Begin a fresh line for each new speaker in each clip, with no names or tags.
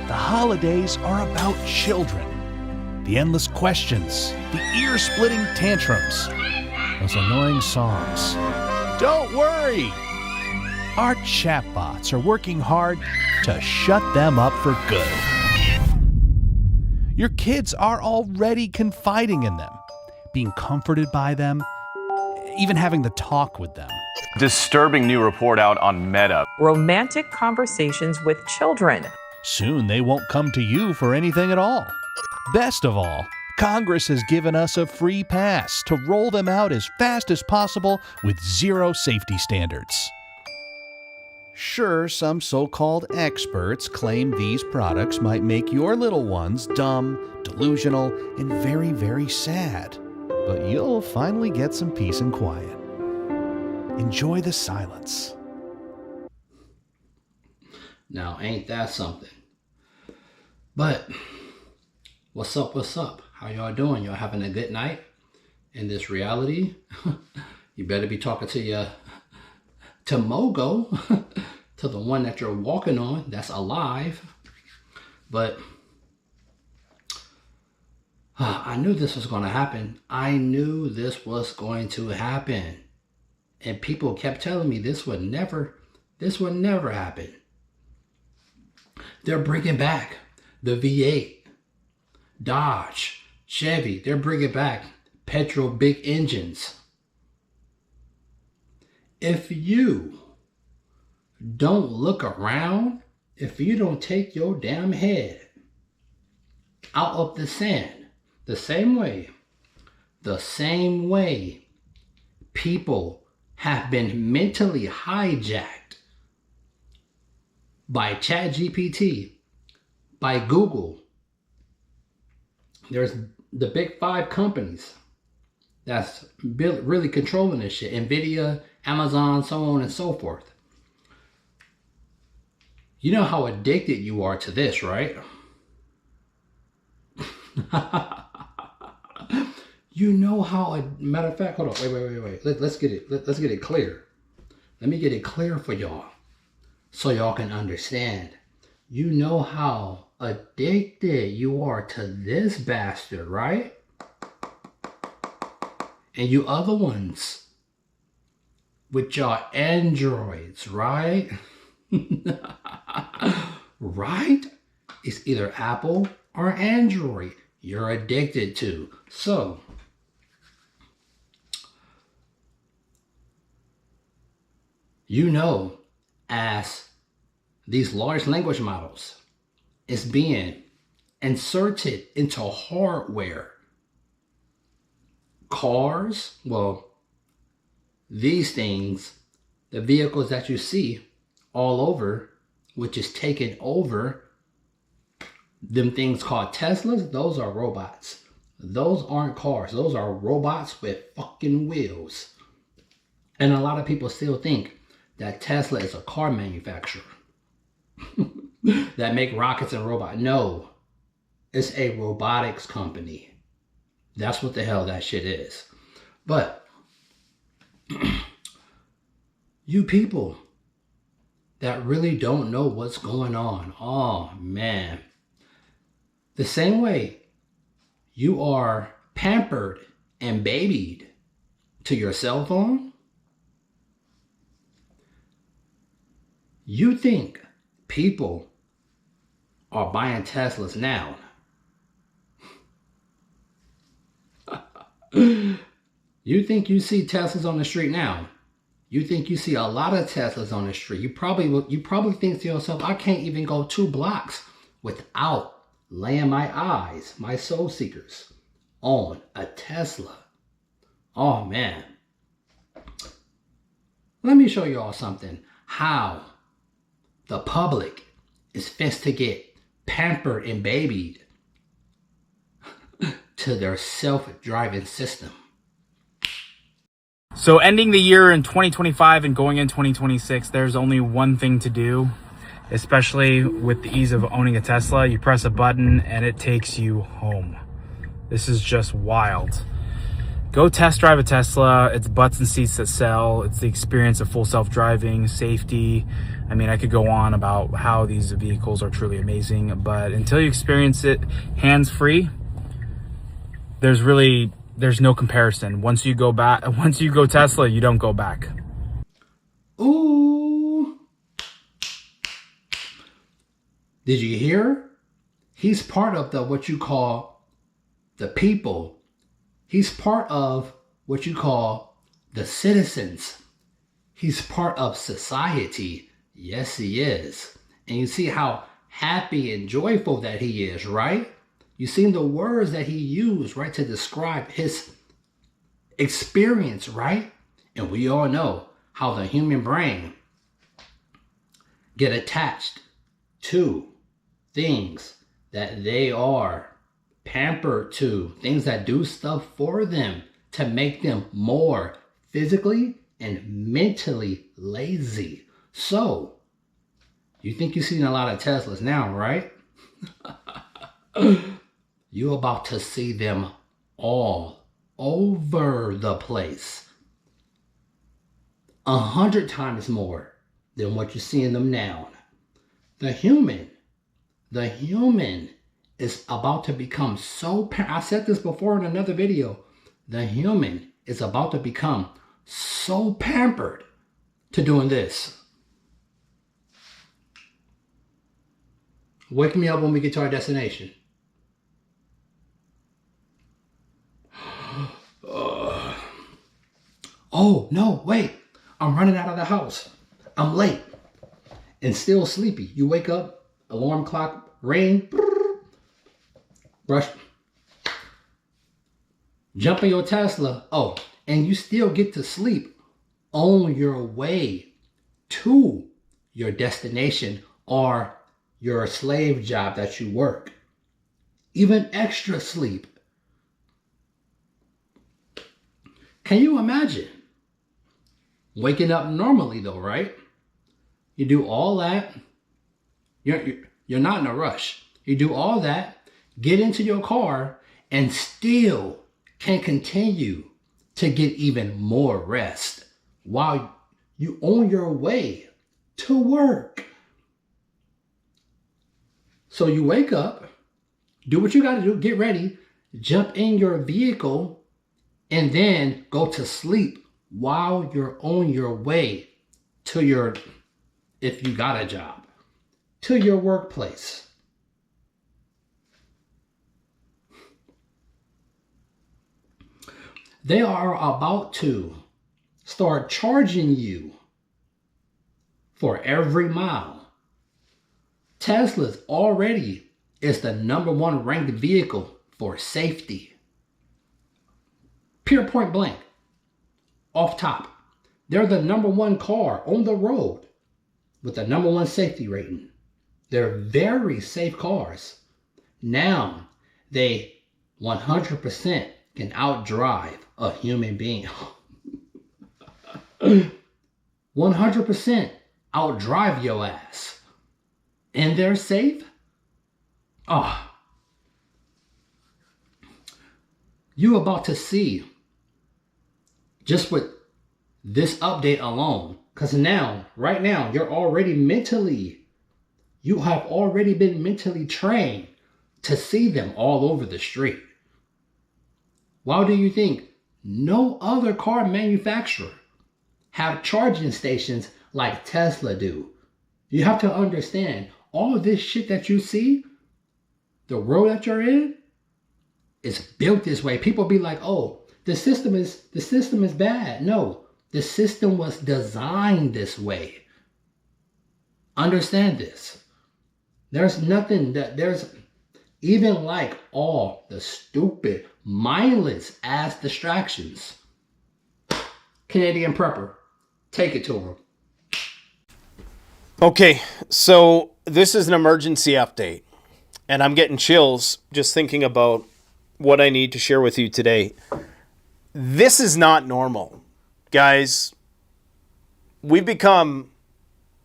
The holidays are about children. The endless questions, the ear-splitting tantrums, those annoying songs. Don't worry! Our chatbots are working hard to shut them up for good. Your kids are already confiding in them, being comforted by them, even having the talk with them.
Disturbing new report out on Meta.
Romantic conversations with children.
Soon they won't come to you for anything at all. Best of all, Congress has given us a free pass to roll them out as fast as possible with zero safety standards. Sure, some so-called experts claim these products might make your little ones dumb, delusional, and very, very sad. But you'll finally get some peace and quiet. Enjoy the silence.
Now, ain't that something? But, what's up, what's up? How y'all doing? Y'all having a good night in this reality? You better be talking to Mogo, to the one that you're walking on that's alive. But I knew this was going to happen. I knew this was going to happen. And people kept telling me this would never happen. They're bringing back the V8, Dodge, Chevy. They're bringing back petrol big engines. If you don't look around, if you don't take your damn head out of the sand, the same way people have been mentally hijacked by ChatGPT, by Google. There's the big 5 companies that's really controlling this shit. Nvidia, Amazon, so on and so forth. You know how addicted you are to this, right? You know how, matter of fact, hold on, wait. Let's get it clear. Let me get it clear for y'all so y'all can understand. You know how addicted you are to this bastard, right? And you other ones with y'all Androids, right? Right? It's either Apple or Android you're addicted to. So, you know, as these large language models is being inserted into hardware, cars, well, these things, the vehicles that you see all over, which is taking over, them things called Teslas, those are robots. Those aren't cars. Those are robots with fucking wheels. And a lot of people still think that Tesla is a car manufacturer that make rockets and robots. No, it's a robotics company. That's what the hell that shit is. But you people that really don't know what's going on, oh man. The same way you are pampered and babied to your cell phone, you think people are buying Teslas now. You think you see Teslas on the street now. You think you see a lot of Teslas on the street. You probably think to yourself, I can't even go 2 blocks without laying my eyes, my soul seekers, on a Tesla. Oh man. Let me show you all something. How the public is fixed to get pampered and babied to their self-driving system.
So ending the year in 2025 and going in 2026, there's only one thing to do, especially with the ease of owning a Tesla. You press a button and it takes you home. This is just wild. Go test drive a Tesla. It's butts and seats that sell. It's the experience of full self-driving, safety, I mean, I could go on about how these vehicles are truly amazing, but until you experience it hands-free, there's no comparison. Once you go Tesla, you don't go back.
Ooh. Did you hear? He's part of what you call the people. He's part of what you call the citizens. He's part of society. Yes, he is. And you see how happy and joyful that he is, right? You see the words that he used, right, to describe his experience, right? And we all know how the human brain get attached to things that they are pampered to, things that do stuff for them to make them more physically and mentally lazy. So, you think you've seen a lot of Teslas now, right? You're about to see them all over the place. 100 times more than what you're seeing them now. The human is about to become so, I said this before in another video, the human is about to become so pampered to doing this. Wake me up when we get to our destination. Oh, no, wait. I'm running out of the house. I'm late and still sleepy. You wake up, alarm clock, ring, brush, jump in your Tesla. Oh, and you still get to sleep on your way to your destination or your slave job that you work. Even extra sleep. Can you imagine? Waking up normally though, right? You do all that. You're not in a rush. You do all that, get into your car, and still can continue to get even more rest while you on your way to work. So you wake up, do what you got to do, get ready, jump in your vehicle, and then go to sleep while you're on your way to your, if you got a job, to your workplace. They are about to start charging you for every mile. Tesla's already is the #1 ranked vehicle for safety. Pure point blank. Off top. They're the #1 car on the road with the #1 safety rating. They're very safe cars. Now, they 100% can outdrive a human being. 100% outdrive your ass. And they're safe? Oh. You about to see, just with this update alone, because now, right now, you have already been mentally trained to see them all over the street. Why do you think no other car manufacturer have charging stations like Tesla do? You have to understand, all of this shit that you see, the world that you're in, is built this way. People be like, oh, the system is bad. No, the system was designed this way. Understand this. There's nothing there's even like all the stupid, mindless ass distractions. Canadian Prepper, take it to him.
Okay, so this is an emergency update, and I'm getting chills just thinking about what I need to share with you today. This is not normal, guys. We've become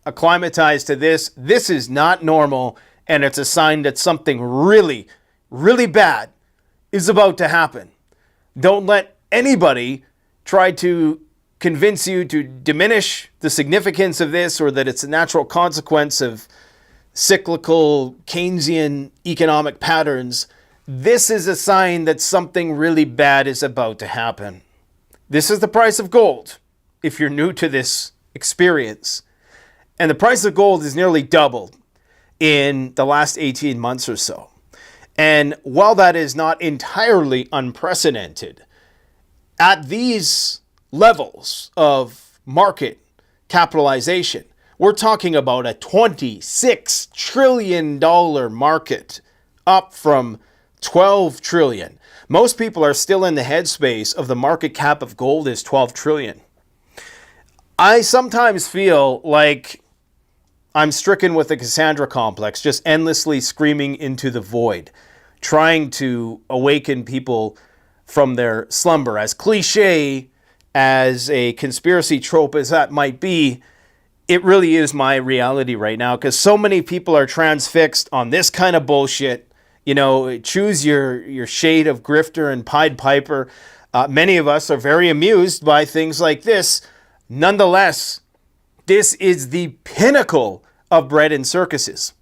acclimatized to this. This is not normal, and it's a sign that something really, really bad is about to happen. Don't let anybody try to convince you to diminish the significance of this or that it's a natural consequence of cyclical Keynesian economic patterns, this is a sign that something really bad is about to happen. This is the price of gold, if you're new to this experience. And the price of gold has nearly doubled in the last 18 months or so. And while that is not entirely unprecedented, at these levels of market capitalization, we're talking about a $26 trillion market, up from $12 trillion. Most people are still in the headspace of the market cap of gold is $12 trillion. I sometimes feel like I'm stricken with the Cassandra complex, just endlessly screaming into the void, trying to awaken people from their slumber. As cliche as a conspiracy trope as that might be, it really is my reality right now, because so many people are transfixed on this kind of bullshit. You know, choose your shade of grifter and Pied Piper. Many of us are very amused by things like this. Nonetheless, this is the pinnacle of bread and circuses.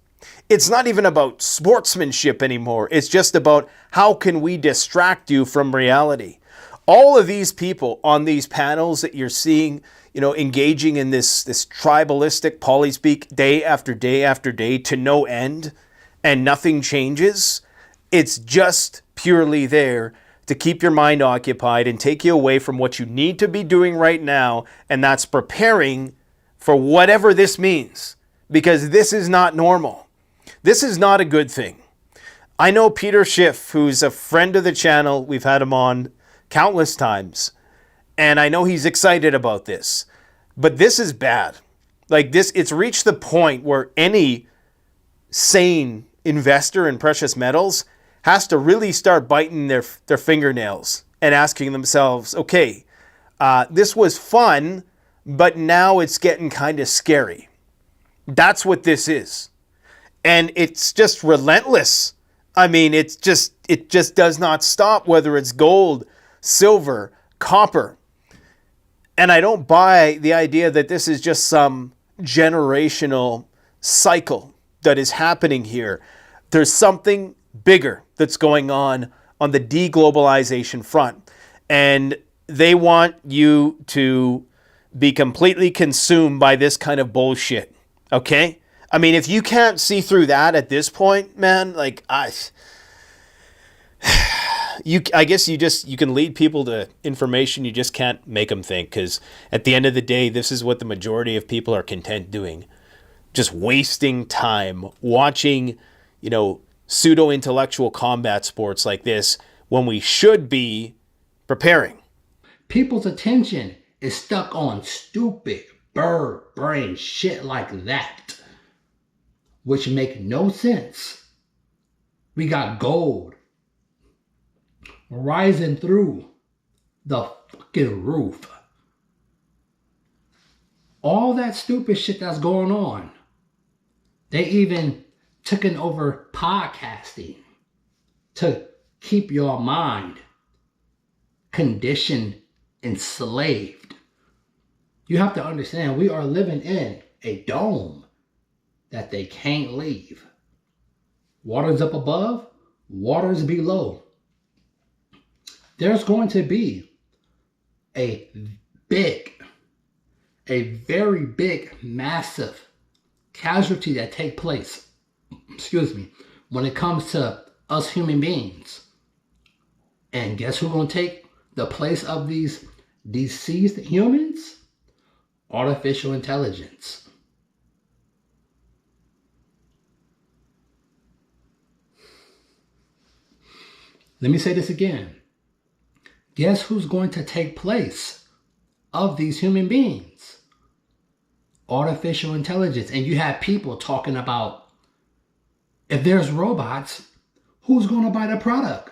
It's not even about sportsmanship anymore. It's just about how can we distract you from reality. All of these people on these panels that you're seeing, you know, engaging in this tribalistic polyspeak day after day after day to no end, and nothing changes. It's just purely there to keep your mind occupied and take you away from what you need to be doing right now, and that's preparing for whatever this means, because this is not normal. This is not a good thing. I know Peter Schiff, who's a friend of the channel. We've had him on countless times, and I know he's excited about this, but this is bad. Like this, it's reached the point where any sane investor in precious metals has to really start biting their fingernails and asking themselves, okay, this was fun, but now it's getting kind of scary. That's what this is. And it's just relentless. I mean, it just does not stop, whether it's gold, silver, copper. And I don't buy the idea that this is just some generational cycle that is happening here. There's something bigger that's going on the deglobalization front. And they want you to be completely consumed by this kind of bullshit. Okay? I mean, if you can't see through that at this point, man, like I guess you can lead people to information. You just can't make them think, because at the end of the day, this is what the majority of people are content doing. Just wasting time watching, you know, pseudo-intellectual combat sports like this when we should be preparing.
People's attention is stuck on stupid bird brain shit like that, which make no sense. We got gold rising through the fucking roof. All that stupid shit that's going on. They even taken over podcasting to keep your mind conditioned, enslaved. You have to understand, we are living in a dome that they can't leave. Water's up above, water's below. There's going to be a very big, massive casualty that take place, when it comes to us human beings. And guess who's going to take the place of these deceased humans? Artificial intelligence. Let me say this again. Guess who's going to take place of these human beings? Artificial intelligence. And you have people talking about, if there's robots, who's going to buy the product?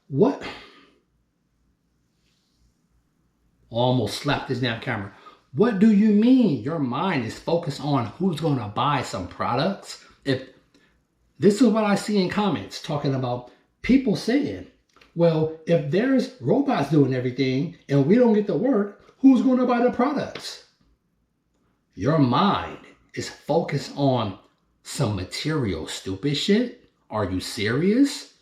What? Almost slapped this damn camera. What do you mean your mind is focused on who's going to buy some products? If this is what I see in comments talking about people saying, well, if there's robots doing everything and we don't get to work, who's going to buy the products? Your mind is focused on some material stupid shit. Are you serious?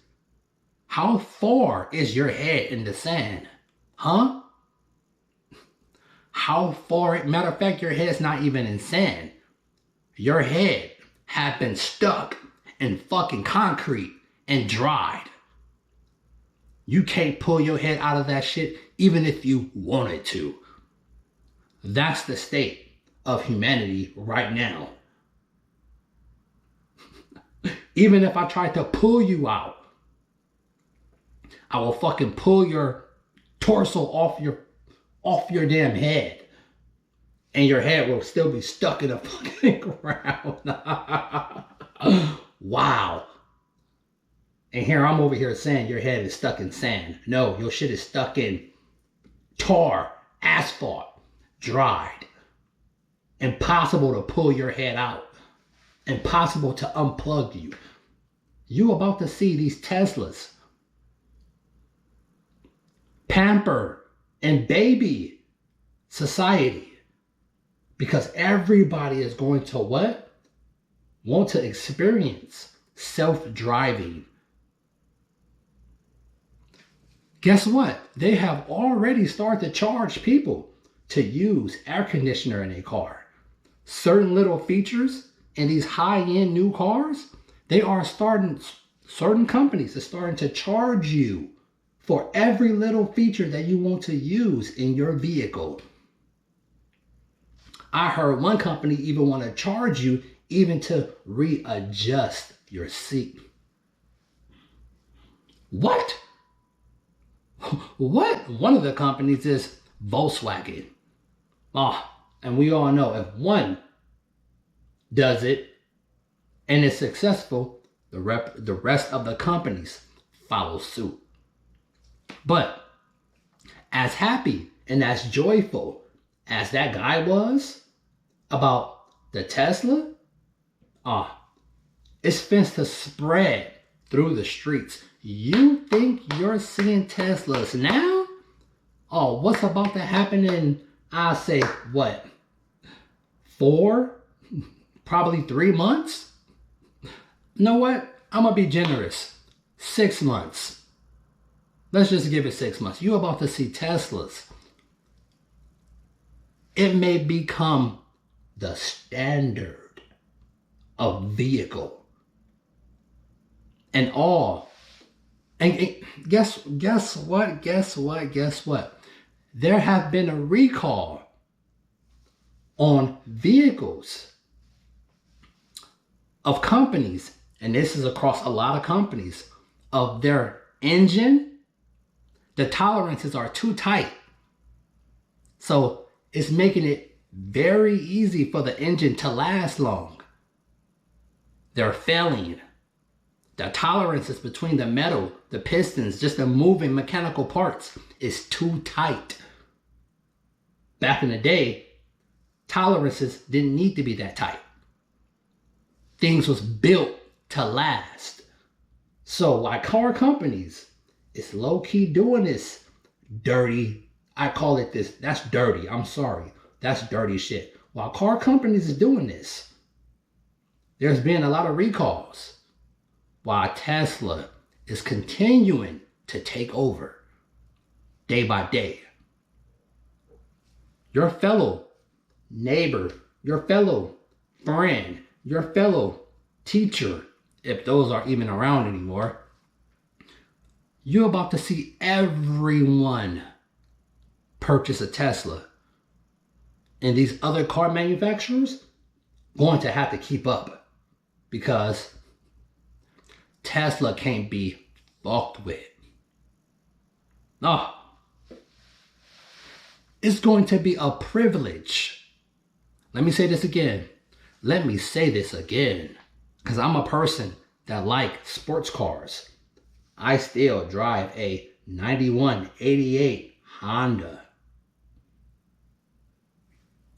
How far is your head in the sand? Huh? How far? Matter of fact, your head's not even in sand. Your head had been stuck in fucking concrete and dried. You can't pull your head out of that shit even if you wanted to. That's the state of humanity right now. Even if I tried to pull you out, I will fucking pull your torso off your damn head. And your head will still be stuck in the fucking ground. Wow. And here I'm over here saying your head is stuck in sand. No, your shit is stuck in tar, asphalt, dried. Impossible to pull your head out. Impossible to unplug you. You about to see these Teslas pamper and baby society. Because everybody is going to what? Want to experience self-driving. Guess what? They have already started to charge people to use air conditioner in a car. Certain little features in these high-end new cars, certain companies are starting to charge you for every little feature that you want to use in your vehicle. I heard one company even want to charge you even to readjust your seat. What? What? One of the companies is Volkswagen. And we all know if one does it and is successful, the rest of the companies follow suit. But as happy and as joyful as that guy was about the Tesla, it's finna to spread through the streets. You think you're seeing Teslas now? Oh, what's about to happen in, I say, what? 4, probably 3 months? You know what? I'm gonna be generous. 6 months. Let's just give it 6 months. You're about to see Teslas. It may become the standard of vehicle. And all. And guess what? There have been a recall on vehicles of companies, and this is across a lot of companies, of their engine. The tolerances are too tight. So it's making it very easy for the engine to last long. They're failing. The tolerances between the metal, the pistons, just the moving mechanical parts is too tight. Back in the day, tolerances didn't need to be that tight. Things was built to last. So why car companies is low-key doing this dirty, I call it this, that's dirty, I'm sorry. That's dirty shit. While car companies is doing this, there's been a lot of recalls. While Tesla is continuing to take over day by day. Your fellow neighbor, your fellow friend, your fellow teacher, if those are even around anymore, you're about to see everyone purchase a Tesla. And these other car manufacturers going to have to keep up because Tesla can't be fucked with. It's going to be a privilege. Let me say this again. Because I'm a person that likes sports cars. I still drive a 9188 Honda.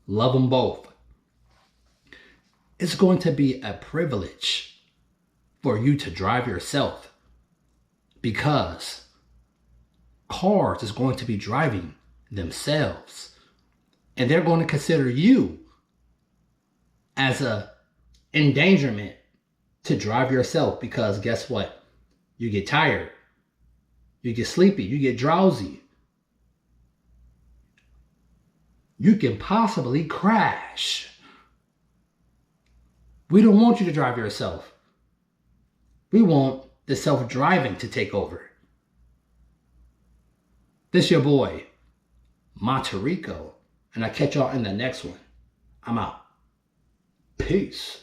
Love them both. It's going to be a privilege for you to drive yourself because cars is going to be driving themselves. And they're going to consider you as a endangerment to drive yourself, because guess what? You get tired. You get sleepy. You get drowsy. You can possibly crash. We don't want you to drive yourself. We want the self-driving to take over. This your boy, Monterico, and I catch y'all in the next one. I'm out. Peace.